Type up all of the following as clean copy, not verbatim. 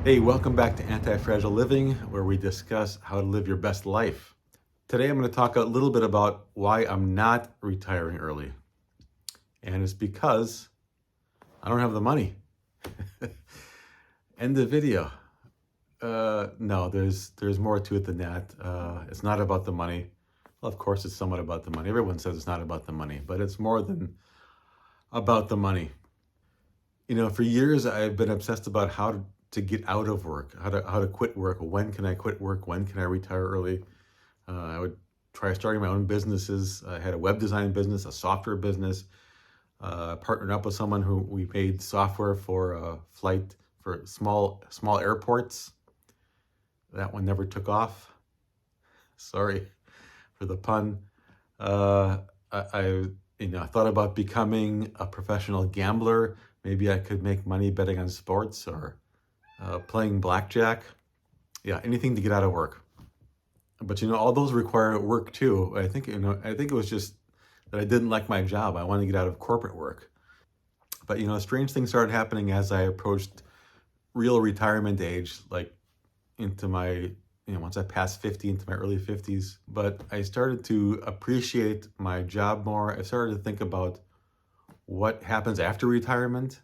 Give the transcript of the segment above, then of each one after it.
Hey, welcome back to Anti-Fragile Living, where we discuss how to live your best life. Today I'm going to talk a little bit about why I'm not retiring early. And it's because I don't have the money. End the video. No, there's more to it than that. It's not about the money. Well, of course it's somewhat about the money. Everyone says it's not about the money, but it's more than about the money. You know, for years I've been obsessed about how to get out of work, how to quit work. When can I quit work? When can I retire early? I would try starting my own businesses. I had a web design business, a software business. Partnered up with someone who we made software for flight for small airports. That one never took off. Sorry for the pun. I thought about becoming a professional gambler. Maybe I could make money betting on sports or playing blackjack. Yeah, anything to get out of work. But all those require work too. I think it was just that I didn't like my job. I wanted to get out of corporate work. But strange things started happening as I approached real retirement age, like into my once I passed 50, into my early 50s. But I started to appreciate my job more. I started to think about what happens after retirement.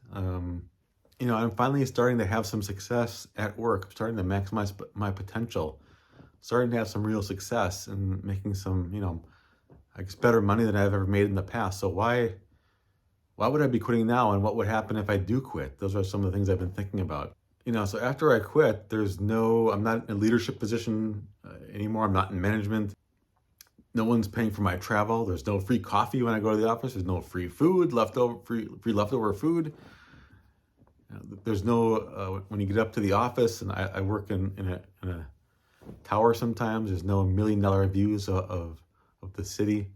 I'm finally starting to have some success at work. I'm starting to maximize my potential. Starting to have some real success and making some, I guess, better money than I've ever made in the past. So why would I be quitting now? And what would happen if I do quit? Those are some of the things I've been thinking about. So after I quit, I'm not in a leadership position anymore. I'm not in management. No one's paying for my travel. There's no free coffee when I go to the office. There's no free food, free leftover food. There's no, when you get up to the office, and I work in a tower sometimes, there's no $1 million views of the city.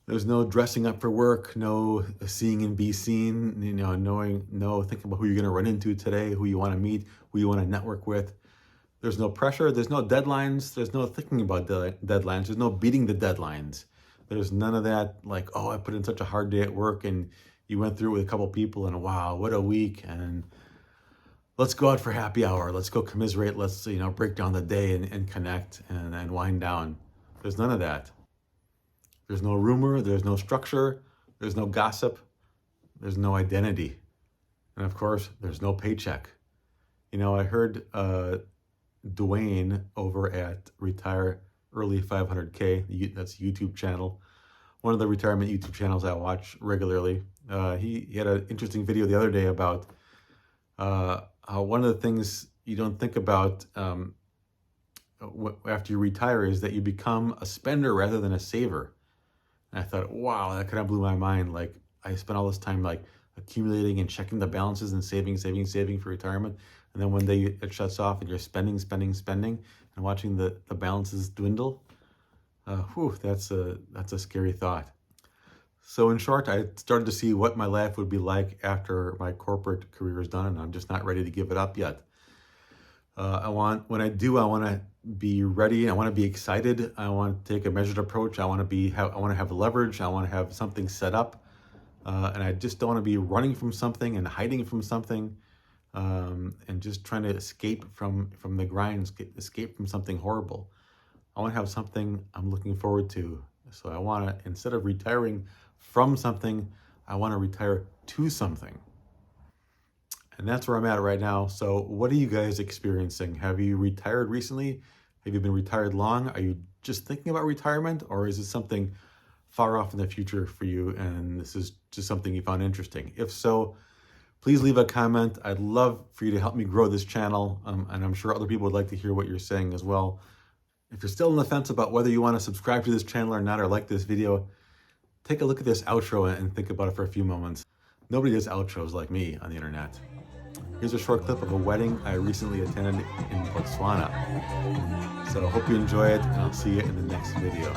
There's no dressing up for work, no seeing and be seen, thinking about who you're going to run into today, who you want to meet, who you want to network with. There's no pressure, there's no deadlines, there's no thinking about deadlines, there's no beating the deadlines. There's none of that, like, oh, I put in such a hard day at work and you went through it with a couple people and wow, what a week, and let's go out for happy hour, let's go commiserate, let's break down the day and connect and wind down. There's none of that. There's no rumor, there's no structure, there's no gossip, there's no identity. And of course, there's no paycheck. I heard Dwayne over at Retire Early 500K, that's a YouTube channel, one of the retirement YouTube channels I watch regularly. He had an interesting video the other day about how one of the things you don't think about after you retire is that you become a spender rather than a saver. And I thought, wow, that kind of blew my mind. Like, I spent all this time like accumulating and checking the balances and saving for retirement. And then one day it shuts off and you're spending and watching the balances dwindle. That's a scary thought. So in short, I started to see what my life would be like after my corporate career is done, and I'm just not ready to give it up yet. When I do, I want to be ready. I want to be excited. I want to take a measured approach. I want to have leverage. I want to have something set up. And I just don't want to be running from something and hiding from something, and just trying to escape from the grind, escape from something horrible. I want to have something I'm looking forward to. So I want to, instead of retiring from something, I want to retire to something. And that's where I'm at right now. So what are you guys experiencing? Have you retired recently? Have you been retired long? Are you just thinking about retirement, or is it something far off in the future for you and this is just something you found interesting? If so, please leave a comment. I'd love for you to help me grow this channel, and I'm sure other people would like to hear what you're saying as well. If you're still on the fence about whether you want to subscribe to this channel or not, or like this video, take a look at this outro and think about it for a few moments. Nobody does outros like me on the internet. Here's a short clip of a wedding I recently attended in Botswana. So I hope you enjoy it, and I'll see you in the next video.